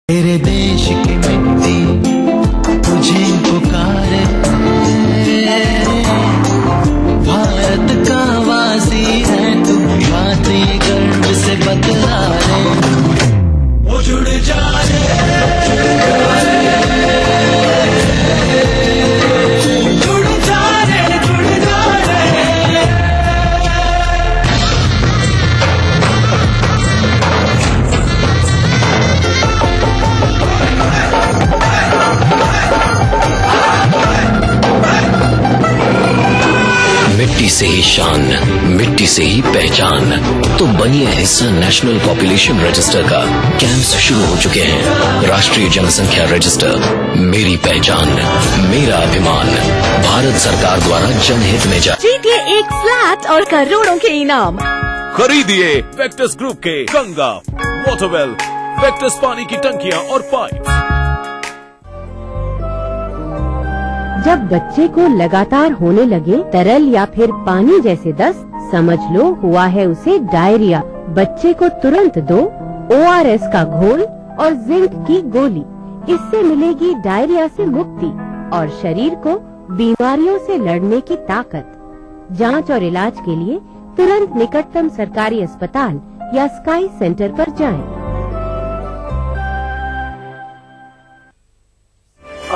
तेरे देश की मिट्टी तुझे पुकारे, भारत का वासी है तू, बातें गर्व से बतला रे, वो जुड़ जा रे, जुड़ जा रे, जुड़ जा रे। मिट्टी से ही शान, मिट्टी से ही पहचान। तो बनिए हिस्सा नेशनल पॉपुलेशन रजिस्टर का। कैंप्स शुरू हो चुके हैं। राष्ट्रीय जनसंख्या रजिस्टर, मेरी पहचान, मेरा अभिमान। भारत सरकार द्वारा जनहित में जारी। जीतिए एक फ्लैट और करोड़ों के इनाम। खरीदिए वेक्टर्स ग्रुप के गंगा, वाटरवेल, वेक्टर्स पानी की टंकियां और पाइप। जब बच्चे को लगातार होने लगे तरल या फिर पानी जैसे दस्त, समझ लो हुआ है उसे डायरिया। बच्चे को तुरंत दो ORS का घोल और जिंक की गोली। इससे मिलेगी डायरिया से मुक्ति और शरीर को बीमारियों से लड़ने की ताकत। जांच और इलाज के लिए तुरंत निकटतम सरकारी अस्पताल या स्काई सेंटर पर जाएं।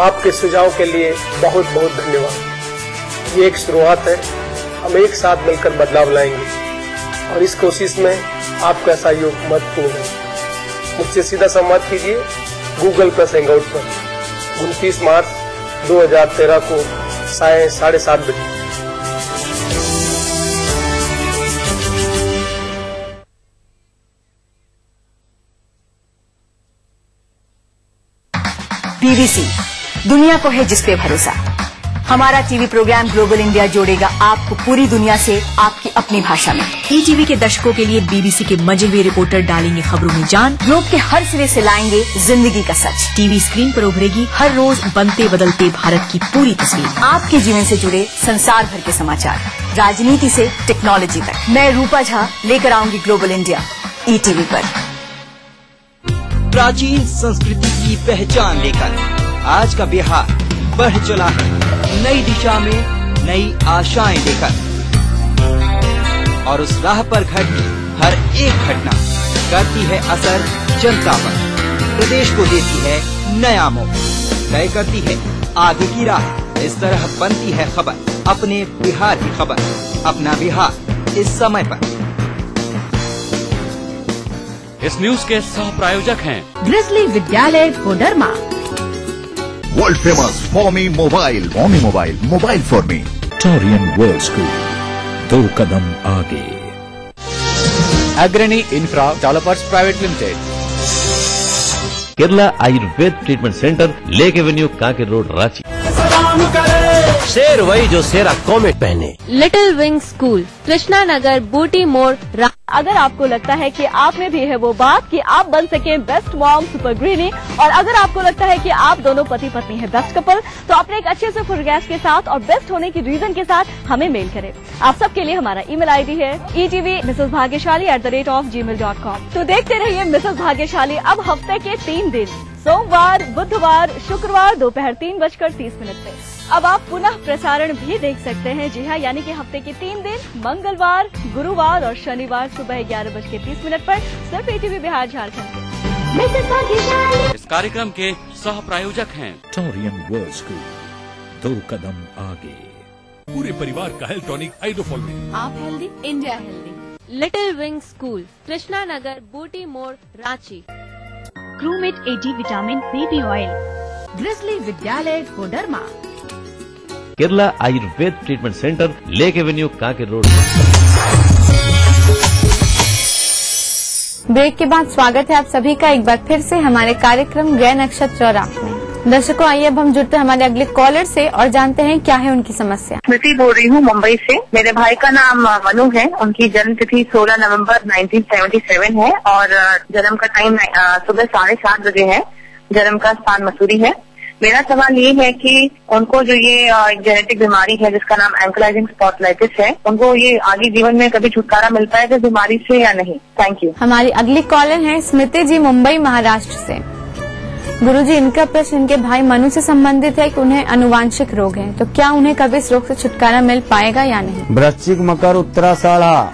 आपके सुझाव के लिए बहुत बहुत धन्यवाद। ये एक शुरुआत है, हम एक साथ मिलकर बदलाव लाएंगे और इस कोशिश में आपका सहयोग महत्वपूर्ण है। मुझसे सीधा संवाद कीजिए Google+ हैंगआउट पर 29 मार्च 2013 को साय 7:30 बजे। BBC, दुनिया को है जिस पे भरोसा। हमारा टीवी प्रोग्राम ग्लोबल इंडिया जोड़ेगा आपको पूरी दुनिया से आपकी अपनी भाषा में। ETV के दर्शकों के लिए BBC के मजे हुए रिपोर्टर डालेंगे खबरों में जान। ग्लोब के हर सिरे से लाएंगे जिंदगी का सच। टीवी स्क्रीन पर उभरेगी हर रोज बनते बदलते भारत की पूरी तस्वीर। आपके जीवन से जुड़े संसार भर के समाचार, राजनीति से टेक्नोलॉजी तक। मैं रूपा झा लेकर आऊंगी ग्लोबल इंडिया ETV पर। प्राचीन संस्कृति की पहचान लेकर आज का बिहार बढ़ चला है नई दिशा में, नई आशाएं लेकर। और उस राह पर घटती हर एक घटना करती है असर जनता पर, प्रदेश को देती है नया मौका, तय करती है आगे की राह। इस तरह बनती है खबर, अपने बिहार की खबर, अपना बिहार इस समय पर। इस न्यूज के सह प्रायोजक हैं ग्रिजली विद्यालय Koderma, world famous for me mobile, mobile for me, Torian World School, 2 कदम आगे, Agrani infra developers private limited, Kerala Ayurveda treatment centre, lake Avenue, Kanker road, Ranchi. शेर वही जो शेरा कॉमेट पहने। Little Wing School, Krishna Nagar, Booti Mor. अगर आपको लगता है कि आप में भी है वो बात कि आप बन सके बेस्ट मॉम सुपर ग्रीनी, और अगर आपको लगता है कि आप दोनों पति पत्नी है बेस्ट कपल, तो अपने एक अच्छे से फुटोग्राफ के साथ और बेस्ट होने की रीजन के साथ हमें मेल करें। आप सबके लिए हमारा ईमेल ID है etv@gmail.com। तो देखते रहिए मिसेस भाग्यशाली अब हफ्ते के 3 दिन, सोमवार, बुधवार, शुक्रवार दोपहर 3:30 पे। अब आप पुनः प्रसारण भी देख सकते हैं। जी हाँ, यानी कि हफ्ते के 3 दिन, मंगलवार, गुरुवार और शनिवार सुबह 11:30 पर सिर्फ ETV बिहार झारखंड के। इस कार्यक्रम के सह प्रायोजक हैं टोरियन वर्ल्ड स्कूल, 2 कदम आगे। पूरे परिवार का हेल्थ टॉनिक आइडोफॉल में। आप healthy, India healthy. Little Wing School, Krishna Nagar, Booti Mor, Ranchi. क्रूमेट AD vitamin baby oil, Grizzly विद्यालय Koderma, Kerala Ayurveda treatment centre, lake Avenue, Kanker Road. Break के बाद स्वागत है आप सभी का एक बार फिर से हमारे कार्यक्रम ग्रह नक्षत्र और आप में। दर्शकों, आइए अब हम जुड़ते हैं हमारे अगले कॉलर से और जानते हैं क्या है उनकी समस्या। स्मृति बोल रही हूँ मुंबई से। मेरे भाई का नाम मनु है। उनकी जन्म तिथि 16 नवंबर 1977 है और जन्म का टाइम सुबह 7:30 बजे है। जन्म का स्थान मसूरी है। मेरा सवाल ये है कि उनको जो ये जेनेटिक बीमारी है जिसका नाम एंकलाइजिंग स्पॉटलाइटिस है, उनको ये आगे जीवन में कभी छुटकारा मिलता है बीमारी से या नहीं? Thank you. हमारी अगली कॉलर है स्मृति जी, मुंबई महाराष्ट्र से। गुरुजी, इनका प्रश्न इनके भाई मनु से संबंधित है कि उन्हें अनुवांशिक रोग है, तो क्या उन्हें कभी इस रोग से छुटकारा मिल पाएगा या नहीं? वृश्चिक, मकर, उत्तराषाढ़ा।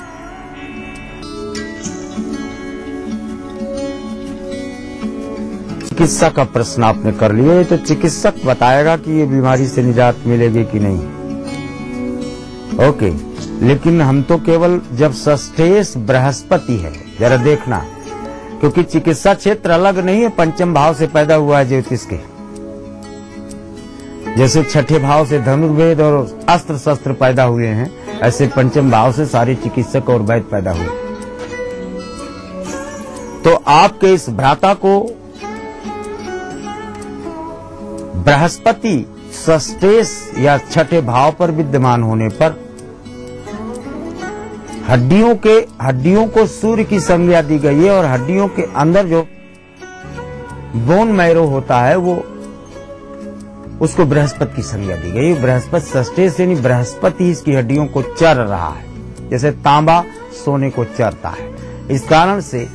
चिकित्सा का प्रश्न आपने कर लिया, तो चिकित्सक बताएगा कि ये बीमारी से निजात मिलेगी कि नहीं। ओके, लेकिन हम तो केवल जब षष्ठेश बृहस्पति है, जरा देखना, क्योंकि चिकित्सा क्षेत्र अलग नहीं है, पंचम भाव से पैदा हुआ है ज्योतिष के। जैसे छठे भाव से धनुर्वेद और अस्त्र शस्त्र पैदा हुए हैं, ऐसे पंचम भाव से सारे चिकित्सक और वैद्य पैदा हुए। तो आपके इस भ्राता को बृहस्पति षष्ठेश या छठे भाव पर विद्यमान होने पर हड्डियों को सूर्य की संज्ञा दी गई है, और हड्डियों के अंदर जो बोन मैरो होता है वो उसको बृहस्पति की संज्ञा दी गई। बृहस्पति षष्ठेश यानी बृहस्पति इसकी हड्डियों को चर रहा है, जैसे तांबा सोने को चरता है। इस कारण से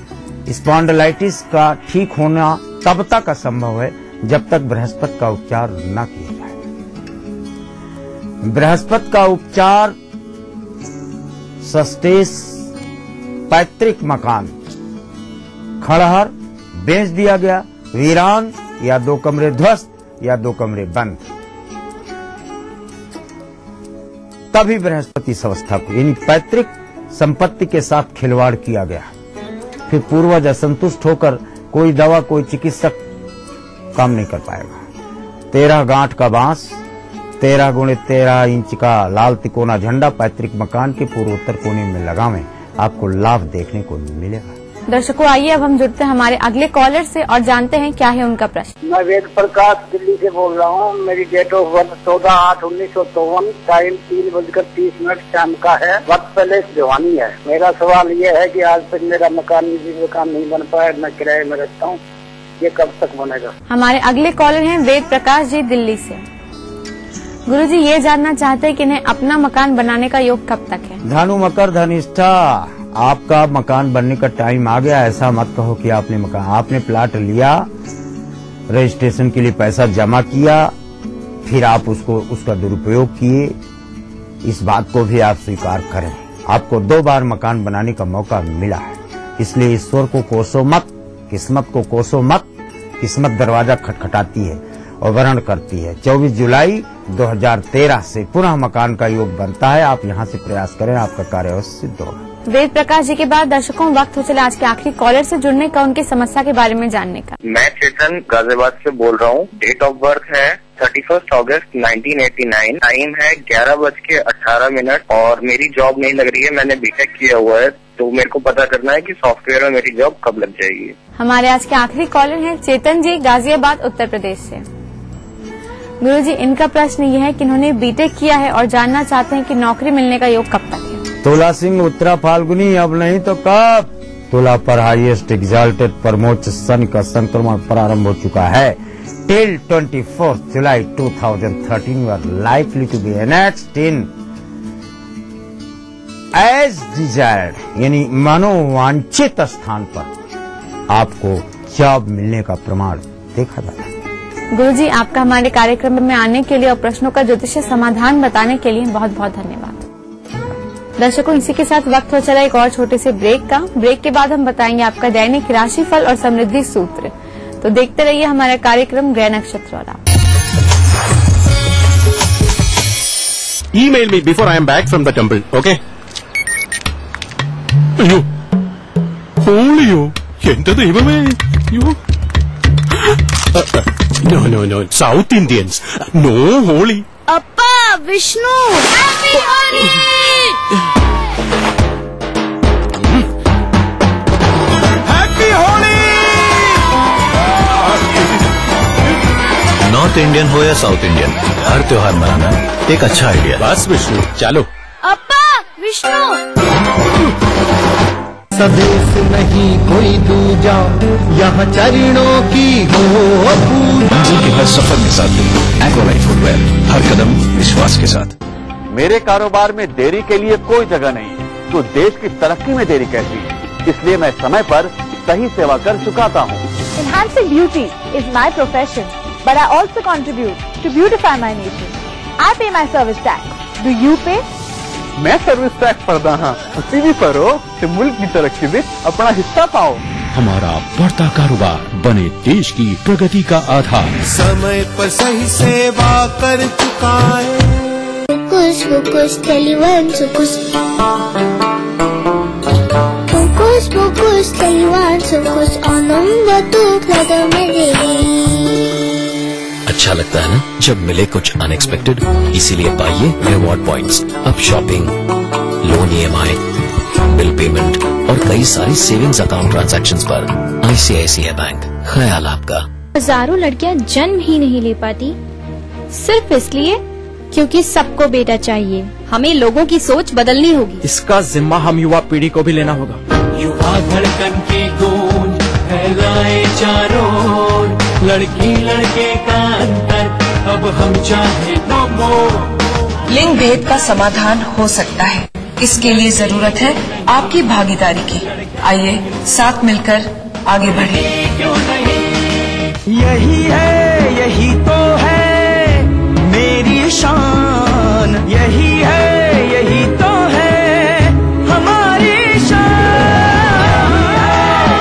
स्पॉन्डिलाइटिस का ठीक होना तब तक असंभव है जब तक बृहस्पति का उपचार न किया जाए। बृहस्पति का उपचार षष्ठेश, पैतृक मकान, खड़हर बेच दिया गया, वीरान या 2 कमरे ध्वस्त या 2 कमरे बंद, तभी बृहस्पति अवस्था को यानी पैतृक संपत्ति के साथ खिलवाड़ किया गया। फिर पूर्वज असंतुष्ट होकर कोई दवा, कोई चिकित्सक काम नहीं कर पाएगा। 13 गांठ का बांस, 13 गुणे 13 इंच का लाल तिकोना झंडा पैतृक मकान के पूर्वोत्तर कोने में लगावें, आपको लाभ देखने को मिलेगा। दर्शकों, आइए अब हम जुड़ते हैं हमारे अगले कॉलर से और जानते हैं क्या है उनका प्रश्न। मैं वेद प्रकाश दिल्ली से बोल रहा हूँ। मेरी डेट ऑफ बर्थ 14/8/1954, टाइम 3:30 शाम का है, वक्त पहले जवानी है। मेरा सवाल ये है कि आज तक मेरा मकान, निजी मकान नहीं बन पाया, मैं किराए में रहता हूँ, ये कब तक बनेगा? हमारे अगले कॉलर हैं वेद प्रकाश जी दिल्ली से। गुरुजी, ये जानना चाहते हैं कि इन्हें अपना मकान बनाने का योग कब तक है? धनु, मकर, धनिष्ठा, आपका मकान बनने का टाइम आ गया। ऐसा मत कहो कि आपने प्लाट लिया, रजिस्ट्रेशन के लिए पैसा जमा किया, फिर आप उसका दुरुपयोग किए। इस बात को भी आप स्वीकार करें। आपको 2 बार मकान बनाने का मौका मिला है, इसलिए ईश्वर को कोसो मत, किस्मत को कोसो मत। किस्मत दरवाजा खटखटाती है और वर्ण करती है। 24 जुलाई 2013 से पुनः मकान का योग बनता है। आप यहाँ से प्रयास करें, आपका कार्य अवश्य सिद्ध होगा। वेद प्रकाश जी के बाद दर्शकों वक्त हो चला आज के आखिरी कॉलर से जुड़ने का, उनकी समस्या के बारे में जानने का। मैं चेतन गाजियाबाद से बोल रहा हूँ। डेट ऑफ बर्थ है 31 अगस्त 1989, टाइम है 11:18 और मेरी जॉब नहीं लग रही है। मैंने बीटेक किया हुआ है, तो मेरे को पता करना है कि सॉफ्टवेयर में मेरी जॉब कब लग जाएगी। हमारे आज के आखिरी कॉलर हैं चेतन जी गाजियाबाद उत्तर प्रदेश से। गुरुजी, इनका प्रश्न ये है कि इन्होंने बीटेक किया है और जानना चाहते हैं कि नौकरी मिलने का योग कब तक है? तुला सिंह, उत्तरा फाल्गुनी, अब नहीं तो कब? तुला पर हाईएस्ट एग्जाल्टेड परमोच्च सन का संक्रमण प्रारंभ हो चुका है। Till 24 July 2013 you are likely to be annexed in as desired, यानी मनोवांछित स्थान पर आपको जॉब मिलने का प्रमाण देखा जाता है। गुरुजी, आपका हमारे कार्यक्रम में आने के लिए और प्रश्नों का ज्योतिषीय समाधान बताने के लिए बहुत बहुत धन्यवाद। दर्शकों, इसी के साथ वक्त हो चला एक और छोटे से ब्रेक का। ब्रेक के बाद हम बताएंगे आपका दैनिक राशिफल और समृद्धि सूत्र। तो देखते रहिए हमारा कार्यक्रम ग्रह नक्षत्र वाला। Email me before I am back from the temple, okay? അയ്യോ, ഹോളിയോ, എന്റെ ദൈവമേ, അയ്യോ. No, South Indians, no holy. Appa, Vishnu, Happy Holi! Happy Holi! North Indian हो या साउथ इंडियन, हर त्योहार मनाना एक अच्छा आइडिया। बस विष्णु, चलो। Appa, Vishnu! स्वदेश नहीं कोई दूजा, यहाँ चरणों की हो पूजा। मंजिल के हर सफर के साथ एक्वालाइट फुटवेयर, हर कदम विश्वास के साथ। मेरे कारोबार में देरी के लिए कोई जगह नहीं है, तो देश की तरक्की में देरी कैसी है? इसलिए मैं समय पर सही सेवा कर चुकाता हूँ। Enhancing beauty is my profession, but I also contribute to beautify my nation. I pay my service tax. Do you pay? मैं सर्विस टैक्स भरदा हाँ टीवी पर हो तो मुल्क की तरक्की में अपना हिस्सा पाओ। हमारा बढ़ता कारोबार बने देश की प्रगति का आधार। समय पर सही सेवा कर चुका है। Focus, Taliban, focus. Focus, Taliban, focus. Ananda tu plada mere. अच्छा लगता है ना जब मिले कुछ अनएक्सपेक्टेड, इसीलिए पाइए रिवॉर्ड पॉइंट्स। अब shopping, loan EMI, bill payment और कई सारी सेविंग्स अकाउंट ट्रांजैक्शंस पर ICICI बैंक। ख्याल आपका। हजारों लड़कियां जन्म ही नहीं ले पाती सिर्फ इसलिए क्योंकि सबको बेटा चाहिए। हमें लोगों की सोच बदलनी होगी। इसका जिम्मा हम युवा पीढ़ी को भी लेना होगा। युवा धड़कन की गूंज फैलाए चारों ओर, लड़की लड़के का अंतर अब हम चाहे नो मोर। लिंग भेद का समाधान हो सकता है, इसके लिए जरूरत है आपकी भागीदारी की। आइए साथ मिलकर आगे बढ़े। यही है, यही तो है मेरी शान, यही है, यही तो है हमारी शान,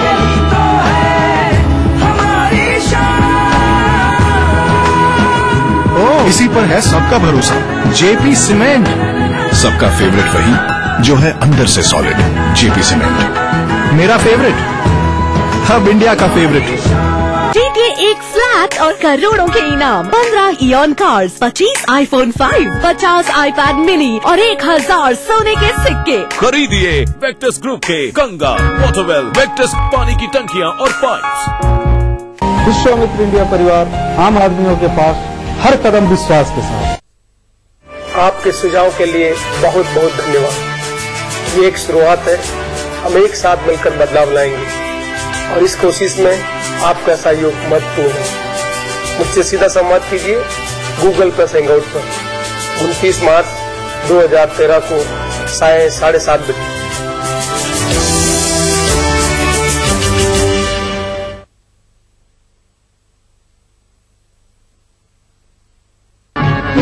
यही तो है हमारी शान। इसी पर है सबका भरोसा। JP सीमेंट, सबका फेवरेट वही जो है अंदर से सॉलिड। JP सीमेंट मेरा फेवरेट, अब इंडिया का फेवरेट। जीतिए एक फ्लैट और करोड़ों के इनाम। 15 ion cars, 25 iPhone 5, 50 iPad mini और 1000 सोने के सिक्के। खरीदिए वेक्टस ग्रुप के गंगा, वॉटरवेल, वेक्टस पानी की टंकियां और पाइप्स। विश्वामित्र इंडिया परिवार आम आदमियों के पास हर कदम विश्वास के साथ। आपके सुझाव के लिए बहुत बहुत धन्यवाद। ये एक शुरुआत है, हम एक साथ मिलकर बदलाव लाएंगे और इस कोशिश में आपका सहयोग महत्वपूर्ण है। मुझसे सीधा संवाद कीजिए Google+ हैंगआउट पर 29 मार्च 2013 को 7:30 बजे।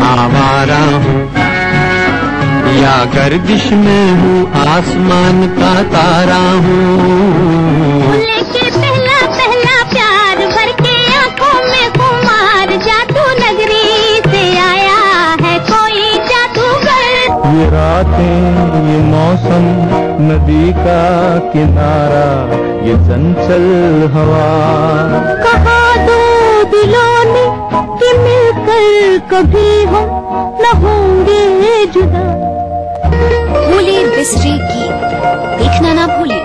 आवारा हूँ या गर्दिश में हूँ, आसमान का तारा हूँ। लेके पहला पहला प्यार भर के आंखों में खुमार, जादू नगरी से आया है कोई जादूगर। ये रातें, ये मौसम, नदी का किनारा, ये चंचल हवा। कहा दो दिलों ने कि मिलकर कभी हम न होंगे जुदा। भूले बिसरी की देखना ना भूले।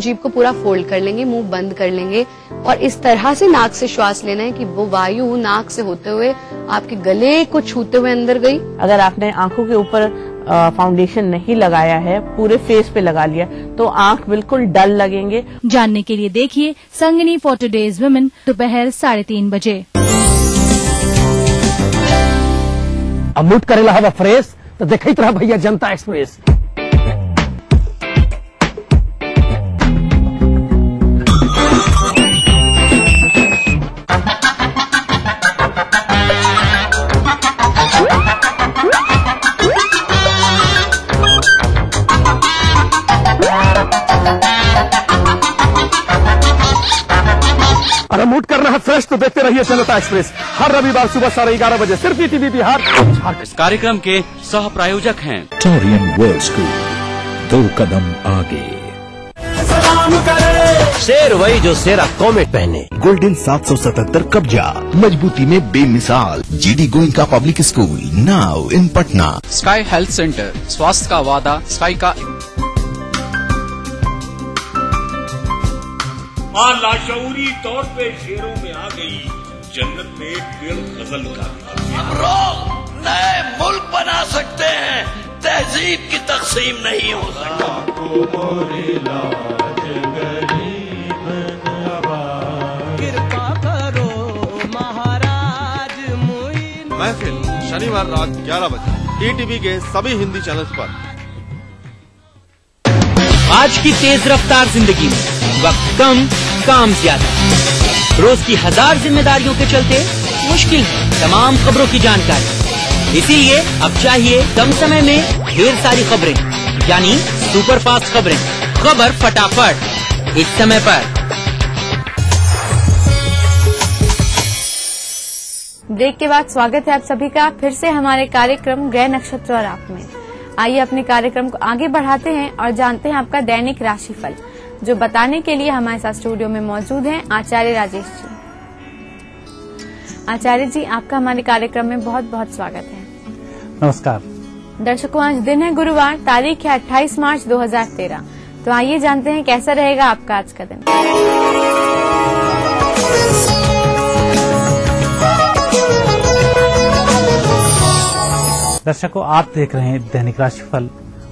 जीभ को पूरा फोल्ड कर लेंगे, मुंह बंद कर लेंगे और इस तरह से नाक से श्वास लेना है कि वो वायु नाक से होते हुए आपके गले को छूते हुए अंदर गई। अगर आपने आंखों के ऊपर फाउंडेशन नहीं लगाया है, पूरे फेस पे लगा लिया, तो आंख बिल्कुल डल लगेंगे। जानने के लिए देखिए संगिनी फॉर टुडेज वुमेन दोपहर 3:30 बजे। अब मूड करेला हवा फ्रेश तो देखित रहा भैया जनता एक्सप्रेस। अरे मूड करना है फ्रेश तो देखते रहिए जनता एक्सप्रेस हर रविवार सुबह 11:30 बजे सिर्फ ETV बिहार। इस कार्यक्रम के सह प्रायोजक हैं टोरियन वर्ल्ड स्कूल, 2 कदम आगे। शेर वही जो शेरा कॉमेट पहने। गोल्डन 777 कब्जा, मजबूती में बेमिसाल। GD Goenka public school now in Patna. Sky health centre, स्वास्थ्य का वादा, स्काई का। मां लाशऊरी तौर पे शेरों में आ गई, जन्नत में पेड़ गजल का। हम लोग नए मुल्क बना सकते हैं, तहजीब की तकसीम नहीं हो सकती। कृपा करो महाराज मुइन। महफिल शनिवार रात 11 बजे ETV के सभी हिंदी चैनल्स पर। आज की तेज रफ्तार जिंदगी में वक्त कम, काम ज्यादा। रोज की 1000 जिम्मेदारियों के चलते मुश्किल है तमाम खबरों की जानकारी। इसीलिए अब चाहिए कम समय में ढेर सारी खबरें, यानी सुपरफास्ट खबरें। खबर फटाफट, इस समय पर। ब्रेक के बाद स्वागत है आप सभी का फिर से हमारे कार्यक्रम ग्रह नक्षत्र और आप में। आइए अपने कार्यक्रम को आगे बढ़ाते हैं और जानते हैं आपका दैनिक राशिफल, जो बताने के लिए हमारे साथ स्टूडियो में मौजूद हैं आचार्य राजेश जी। आचार्य जी, आपका हमारे कार्यक्रम में बहुत बहुत स्वागत है। नमस्कार दर्शकों, आज दिन है गुरुवार, तारीख है 28 मार्च 2013। तो आइए जानते हैं कैसा रहेगा आपका आज का दिन। दर्शकों, आप देख रहे हैं दैनिक राशिफल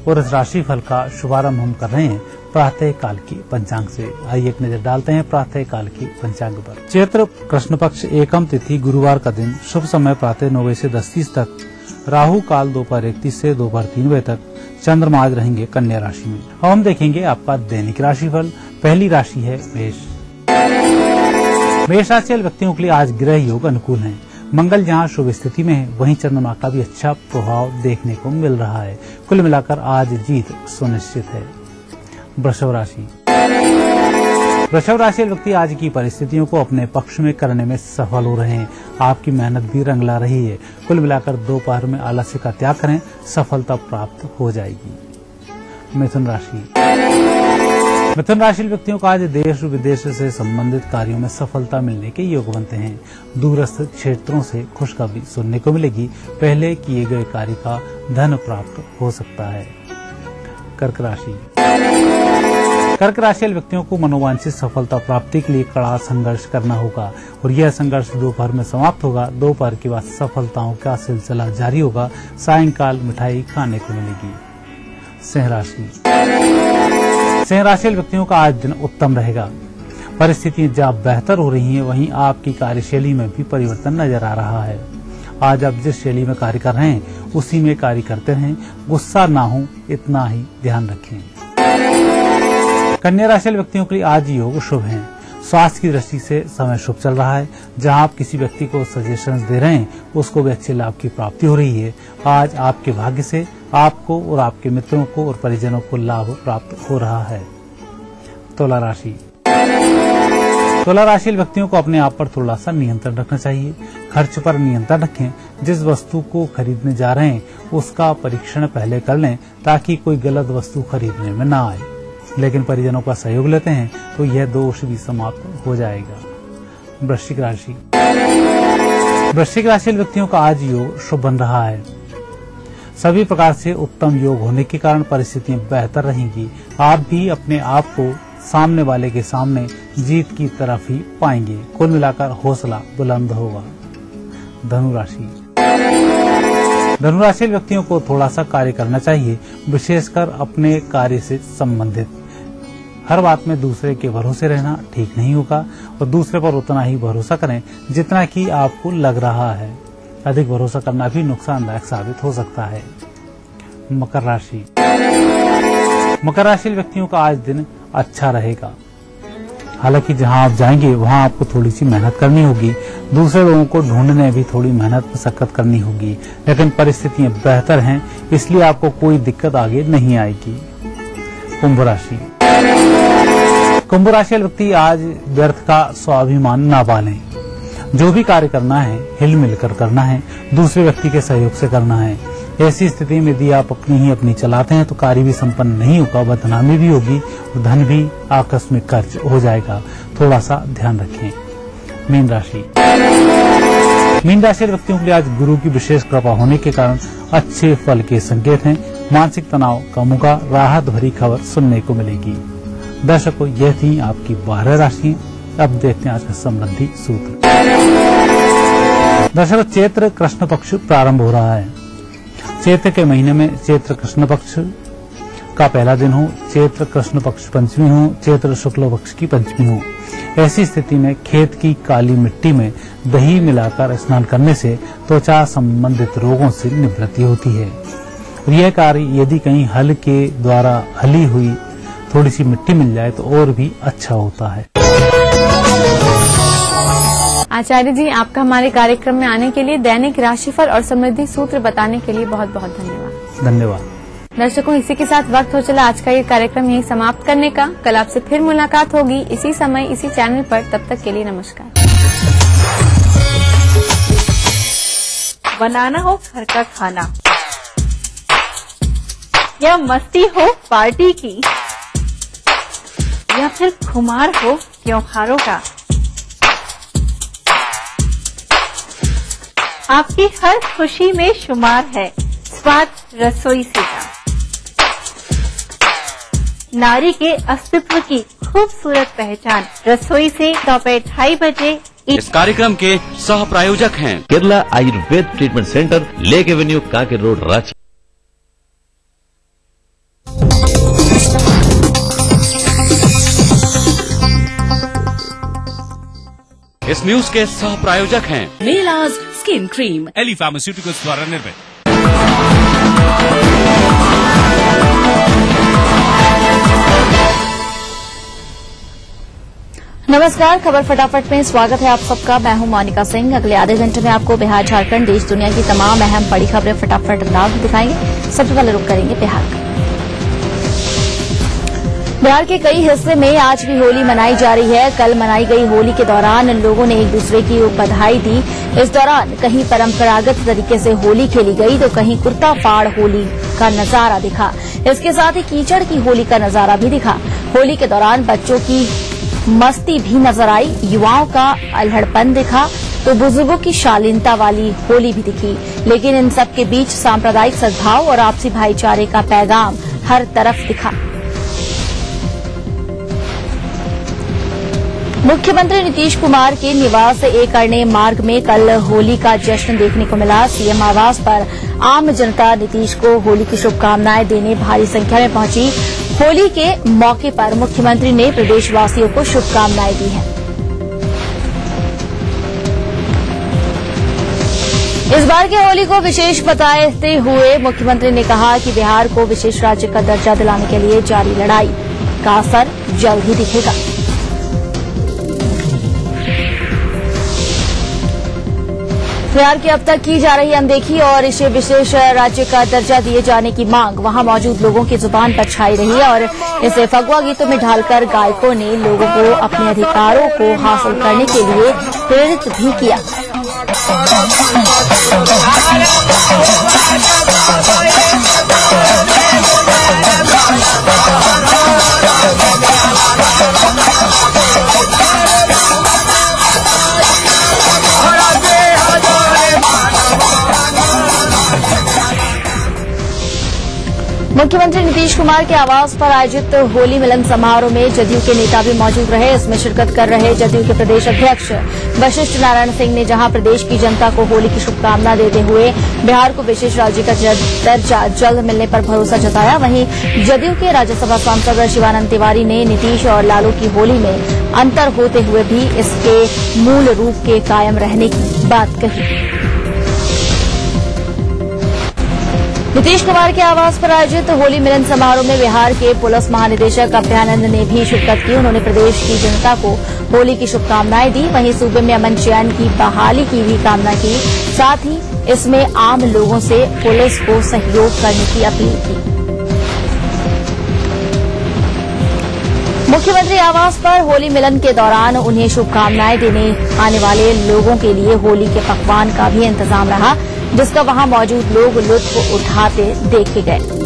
और इस राशिफल का शुभारंभ हम कर रहे हैं प्रातः काल की पंचांग से। आइए एक नजर डालते हैं प्रातः काल की पंचांग पर। चैत्र कृष्ण पक्ष एकम तिथि गुरुवार का दिन, शुभ समय प्रातः 9 बजे से 10:30 तक, राहु काल दोपहर 1:30 से दोपहर 3 बजे तक, चंद्रमा आज रहेंगे कन्या राशि में। अब हम देखेंगे आपका दैनिक राशिफल। पहली राशि है मेष। मेष राशि वाले व्यक्तियों के लिए आज ग्रह योग अनुकूल हैं। मंगल जहां शुभ स्थिति में है, वहीं चंद्रमा का भी अच्छा प्रभाव देखने को मिल रहा है। कुल मिलाकर आज जीत सुनिश्चित है। वृषभ राशि। वृषभ राशि व्यक्ति आज की परिस्थितियों को अपने पक्ष में करने में सफल हो रहे हैं। आपकी मेहनत भी रंग ला रही है। कुल मिलाकर दोपहर में आलस्य का त्याग करें, सफलता प्राप्त हो जाएगी। मिथुन राशि। मिथुन राशि व्यक्तियों को आज देश विदेश से संबंधित कार्यों में सफलता मिलने के योग बनते हैं। दूरस्थ क्षेत्रों से खुशखबरी सुनने को मिलेगी। पहले किए गए कार्य का धन प्राप्त हो सकता है। कर्क राशि। कर्क राशि व्यक्तियों को मनोवांछित सफलता प्राप्ति के लिए कड़ा संघर्ष करना होगा और यह संघर्ष दोपहर में समाप्त होगा। दोपहर के बाद सफलताओं का सिलसिला जारी होगा। सायंकाल मिठाई खाने को मिलेगी। सिंह राशि। सिंह राशि व्यक्तियों का आज दिन उत्तम रहेगा। परिस्थितियां जहाँ बेहतर हो रही हैं, वहीं आपकी कार्यशैली में भी परिवर्तन नजर आ रहा है। आज आप जिस शैली में कार्य कर रहे हैं, उसी में कार्य करते रहें। गुस्सा ना हो, इतना ही ध्यान रखें। कन्या राशि व्यक्तियों के लिए आज योग शुभ है। स्वास्थ्य की दृष्टि से समय शुभ चल रहा है। जहां आप किसी व्यक्ति को सजेशंस दे रहे हैं, उसको भी अच्छे लाभ की प्राप्ति हो रही है। आज आपके भाग्य से आपको और आपके मित्रों को और परिजनों को लाभ प्राप्त हो रहा है। तुला राशि। तुला राशि व्यक्तियों को अपने आप पर थोड़ा सा नियंत्रण रखना चाहिए। खर्च पर नियंत्रण रखें। जिस वस्तु को खरीदने जा रहे हैं, उसका परीक्षण पहले कर लें, ताकि कोई गलत वस्तु खरीदने में ना आए। लेकिन परिजनों का सहयोग लेते हैं तो यह दोष भी समाप्त हो जाएगा। वृश्चिक राशि। वृश्चिक राशि व्यक्तियों का आज योग शुभ बन रहा है। सभी प्रकार से उत्तम योग होने के कारण परिस्थितियां बेहतर रहेंगी। आप भी अपने आप को सामने वाले के सामने जीत की तरफ ही पाएंगे। कुल मिलाकर हौसला बुलंद होगा। धनु राशि। धनु राशि व्यक्तियों को थोड़ा सा कार्य करना चाहिए, विशेषकर अपने कार्य से संबंधित। हर बात में दूसरे के भरोसे रहना ठीक नहीं होगा और दूसरे पर उतना ही भरोसा करें जितना कि आपको लग रहा है। अधिक भरोसा करना भी नुकसानदायक साबित हो सकता है। मकर राशि। मकर राशि व्यक्तियों का आज दिन अच्छा रहेगा। हालांकि जहां आप जाएंगे वहां आपको थोड़ी सी मेहनत करनी होगी। दूसरे लोगों को ढूंढने भी थोड़ी मेहनत मशक्कत करनी होगी, लेकिन परिस्थितियां बेहतर हैं, इसलिए आपको कोई दिक्कत आगे नहीं आएगी। कुंभ राशि। कुंभ राशि व्यक्ति आज व्यर्थ का स्वाभिमान ना पालें। जो भी कार्य करना है हिल मिलकर करना है, दूसरे व्यक्ति के सहयोग से करना है। ऐसी स्थिति में यदि आप अपनी चलाते हैं तो कार्य भी संपन्न नहीं होगा, बदनामी भी होगी और धन भी आकस्मिक खर्च हो जाएगा। थोड़ा सा ध्यान रखें। मीन राशि। मीन राशि व्यक्तियों के लिए आज गुरु की विशेष कृपा होने के कारण अच्छे फल के संकेत हैं। मानसिक तनाव कम होगा। राहत भरी खबर सुनने को मिलेगी। दर्शकों, यह थी आपकी 12 राशि। अब देखते हैं आज का संबंधी सूत्र। दर्शकों, चैत्र कृष्ण पक्ष प्रारंभ हो रहा है। चैत्र के महीने में चैत्र कृष्ण पक्ष का पहला दिन हो, चैत्र कृष्ण पक्ष पंचमी हो, चैत्र शुक्ल पक्ष की पंचमी हो। ऐसी स्थिति में खेत की काली मिट्टी में दही मिलाकर स्नान करने से त्वचा संबंधित रोगों से निवृत्ति होती है। और यह कार्य यदि कहीं हल के द्वारा हली हुई थोड़ी सी मिट्टी मिल जाए तो और भी अच्छा होता है। आचार्य जी, आपका हमारे कार्यक्रम में आने के लिए, दैनिक राशिफल और समृद्धि सूत्र बताने के लिए बहुत बहुत धन्यवाद। धन्यवाद। दर्शकों, इसी के साथ वक्त हो चला आज का ये कार्यक्रम यही समाप्त करने का। कल आपसे फिर मुलाकात होगी इसी समय इसी चैनल पर। तब तक के लिए नमस्कार। बनाना हो घर का खाना या मस्ती हो पार्टी की या फिर खुमार हो त्योहारों का, आपकी हर खुशी में शुमार है स्वाद रसोई से का। नारी के अस्तित्व की खूबसूरत पहचान रसोई से दोपहर 2:30 बजे। इस कार्यक्रम के सह प्रायोजक हैं Kerala Ayurveda treatment centre, lake Avenue, Kanker road, Ranchi. इस न्यूज के सह प्रायोजक हैं मेलाज स्किन क्रीम, एली फार्मास्यूटिकल्स द्वारा निर्मित। नमस्कार, खबर फटाफट में स्वागत है आप सबका। मैं हूं मोनिका सिंह। अगले आधे घंटे में आपको बिहार, झारखंड, देश दुनिया की तमाम अहम बड़ी खबरें फटाफट अंदाज में दिखाएंगे। सबसे पहले रुक करेंगे बिहार का। बिहार के कई हिस्से में आज भी होली मनाई जा रही है। कल मनाई गई होली के दौरान लोगों ने एक दूसरे की बधाई दी। इस दौरान कहीं परंपरागत तरीके से होली खेली गई तो कहीं कुर्ता फाड़ होली का नजारा दिखा। इसके साथ ही कीचड़ की होली का नजारा भी दिखा। होली के दौरान बच्चों की मस्ती भी नजर आई, युवाओं का अल्हड़पन दिखा तो बुजुर्गों की शालीनता वाली होली भी दिखी। लेकिन इन सब के बीच सांप्रदायिक सद्भाव और आपसी भाईचारे का पैगाम हर तरफ दिखा। मुख्यमंत्री नीतीश कुमार के निवास एक अरण्य मार्ग में कल होली का जश्न देखने को मिला। सीएम आवास पर आम जनता नीतीश को होली की शुभकामनाएं देने भारी संख्या में पहुंची। होली के मौके पर मुख्यमंत्री ने प्रदेशवासियों को शुभकामनाएं दी हैं। इस बार की होली को विशेष बताते हुए मुख्यमंत्री ने कहा कि बिहार को विशेष राज्य का दर्जा दिलाने के लिए जारी लड़ाई का असर जल्द ही दिखेगा। बिहार की अब तक की जा रही अनदेखी और इसे विशेष राज्य का दर्जा दिए जाने की मांग वहां मौजूद लोगों की जुबान पर छाई रही है और इसे फगुआ गीतों में ढालकर गायकों ने लोगों को अपने अधिकारों को हासिल करने के लिए प्रेरित भी किया। मुख्यमंत्री नीतीश कुमार के आवास पर आयोजित होली मिलन समारोह में जदयू के नेता भी मौजूद रहे। इसमें शिरकत कर रहे जदयू के प्रदेश अध्यक्ष वशिष्ठ नारायण सिंह ने जहां प्रदेश की जनता को होली की शुभकामना देते हुए बिहार को विशेष राज्य का दर्जा जल्द मिलने पर भरोसा जताया, वहीं जदयू के राज्यसभा सांसद शिवानंद तिवारी ने नीतीश और लालू की होली में अंतर होते हुए भी इसके मूल रूप के कायम रहने की बात कही। नीतीश कुमार के आवास पर आयोजित होली मिलन समारोह में बिहार के पुलिस महानिदेशक अभयानंद ने भी शिरकत की। उन्होंने प्रदेश की जनता को होली की शुभकामनाएं दी, वहीं सूबे में अमन चैन की बहाली की भी कामना की। साथ ही इसमें आम लोगों से पुलिस को सहयोग करने की अपील की। मुख्यमंत्री आवास पर होली मिलन के दौरान उन्हें शुभकामनाएं देने आने वाले लोगों के लिए होली के पकवान का भी इंतजाम रहा, जिसका वहां मौजूद लोग लुत्फ उठाते देखे गए।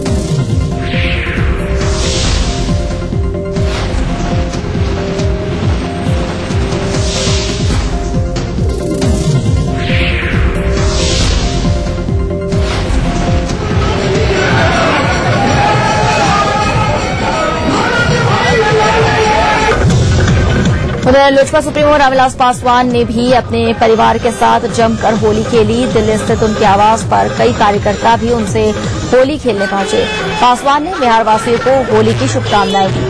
उधर लोजपा सुप्रीमो रामविलास पासवान ने भी अपने परिवार के साथ जमकर होली खेली। दिल्ली स्थित उनके आवास पर कई कार्यकर्ता भी उनसे होली खेलने पहुंचे। पासवान ने बिहारवासियों को होली की शुभकामनाएं दी।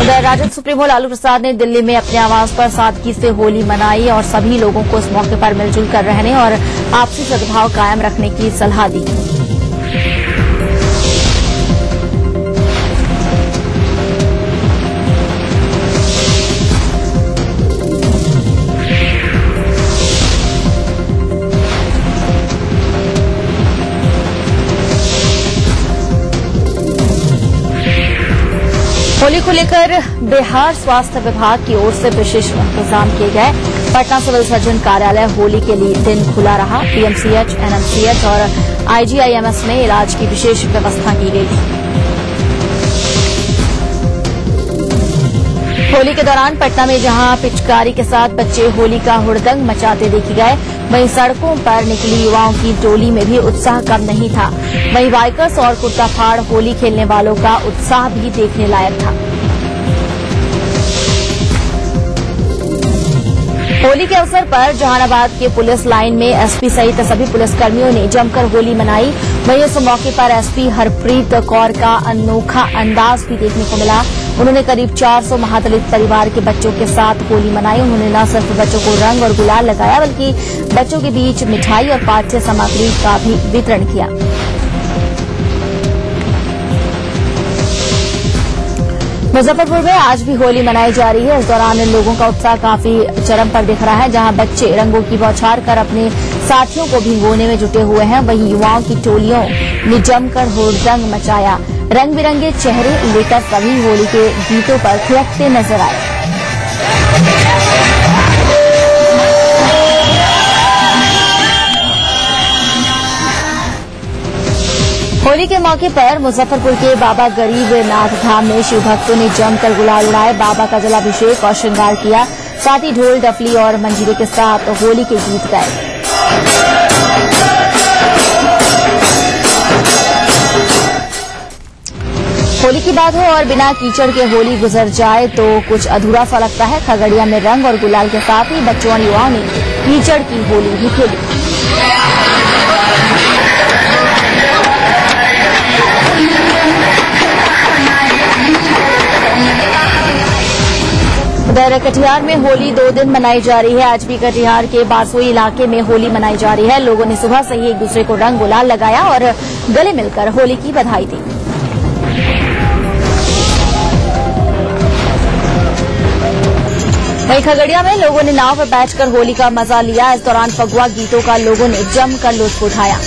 उधर राजद सुप्रीमो सुप्रीमो लालू प्रसाद ने दिल्ली में अपने आवास पर सादगी से होली मनाई और सभी लोगों को इस मौके पर मिलजुल कर रहने और आपसी सद्भाव कायम रखने की सलाह दी। होली को लेकर बिहार स्वास्थ्य विभाग की ओर से विशेष इंतजाम किए गए। पटना सिविल सर्जन कार्यालय होली के लिए दिन खुला रहा। पीएमसीएच, एनएमसीएच और आईजीआईएमएस में इलाज की विशेष व्यवस्था की गई थी। होली के दौरान पटना में जहां पिचकारी के साथ बच्चे होली का हुड़दंग मचाते देखे गए, वहीं सड़कों पर निकली युवाओं की टोली में भी उत्साह कम नहीं था। वहीं बाइकर्स और कुर्ता फाड़ होली खेलने वालों का उत्साह भी देखने लायक था। होली के अवसर पर जहानाबाद के पुलिस लाइन में एसपी सहित सभी पुलिसकर्मियों ने जमकर होली मनाई। वहीं इस मौके पर एसपी हरप्रीत कौर का अनोखा अंदाज भी देखने को मिला। उन्होंने करीब 400 महादलित परिवार के बच्चों के साथ होली मनाई। उन्होंने न सिर्फ बच्चों को रंग और गुलाल लगाया, बल्कि बच्चों के बीच मिठाई और पाठ्य सामग्री का भी वितरण किया। मुजफ्फरपुर में आज भी होली मनाई जा रही है। इस दौरान लोगों का उत्साह काफी चरम पर दिख रहा है। जहां बच्चे रंगों की बौछार कर अपने साथियों को भिगोने में जुटे हुए हैं, वहीं युवाओं की टोलियों ने जमकर हुड़दंग मचाया। रंग बिरंगे चेहरे लेकर सभी होली के गीतों पर थिरकते नजर आए। होली के मौके पर मुजफ्फरपुर के बाबा गरीब नाथ धाम में शिव भक्तों ने जमकर गुलाल उड़ाए। बाबा का जलाभिषेक और श्रृंगार किया। साथ ही ढोल, डफली और मंजीरे के साथ होली के गीत गाए। होली की बात हो और बिना कीचड़ के होली गुजर जाए तो कुछ अधूरा सा लगता है। खगड़िया में रंग और गुलाल के साथ ही बच्चों और युवाओं ने कीचड़ की होली भी खेली। उधर कटिहार में होली 2 दिन मनाई जा रही है। आज भी कटिहार के बारसोई इलाके में होली मनाई जा रही है। लोगों ने सुबह से ही एक दूसरे को रंग गुलाल लगाया और गले मिलकर होली की बधाई दी। वहीं खगड़िया में लोगों ने नाव पर बैठकर होली का मजा लिया। इस दौरान फगुआ गीतों का लोगों ने जमकर लुत्फ उठाया।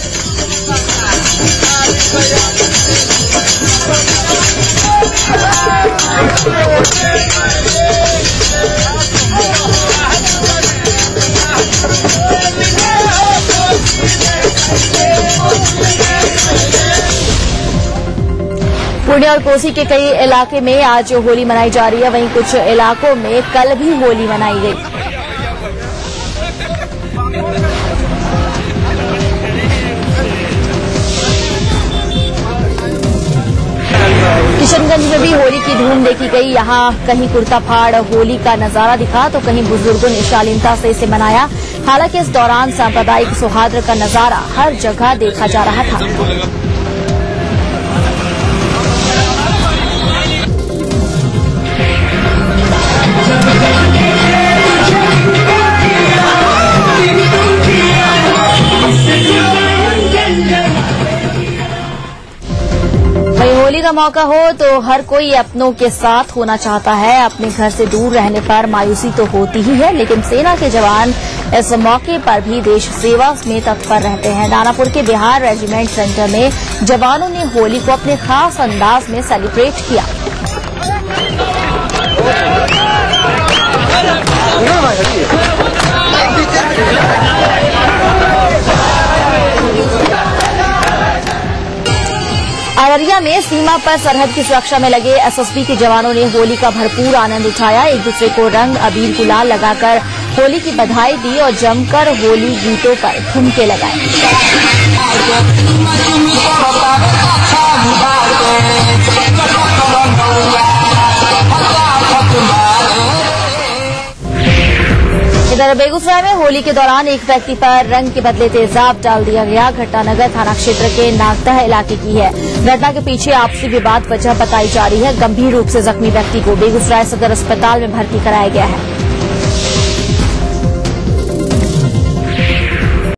पुणे और कोसी के कई इलाके में आज होली मनाई जा रही है। वहीं कुछ इलाकों में कल भी होली मनाई गई। किशनगंज में भी होली की धूम देखी गई। यहाँ कहीं कुर्ता फाड़ होली का नजारा दिखा तो कहीं बुजुर्गों ने शालीनता से इसे मनाया। हालांकि इस दौरान सांप्रदायिक सौहार्द का नजारा हर जगह देखा जा रहा था। होली का मौका हो तो हर कोई अपनों के साथ होना चाहता है। अपने घर से दूर रहने पर मायूसी तो होती ही है, लेकिन सेना के जवान इस मौके पर भी देश सेवा में तत्पर रहते हैं। दानापुर के बिहार रेजिमेंट सेंटर में जवानों ने होली को अपने खास अंदाज में सेलिब्रेट किया। अररिया में सीमा पर सरहद की सुरक्षा में लगे एसएसबी के जवानों ने होली का भरपूर आनंद उठाया। एक दूसरे को रंग, अबीर, गुलाल लगाकर होली की बधाई दी और जमकर होली गीतों पर ठुमके लगाए। इधर बेगूसराय में होली के दौरान एक व्यक्ति पर रंग के बदले तेजाब डाल दिया गया। घटना नगर थाना क्षेत्र के नागदह इलाके की है। घटना के पीछे आपसी विवाद वजह बताई जा रही है। गंभीर रूप से जख्मी व्यक्ति को बेगूसराय सदर अस्पताल में भर्ती कराया गया है।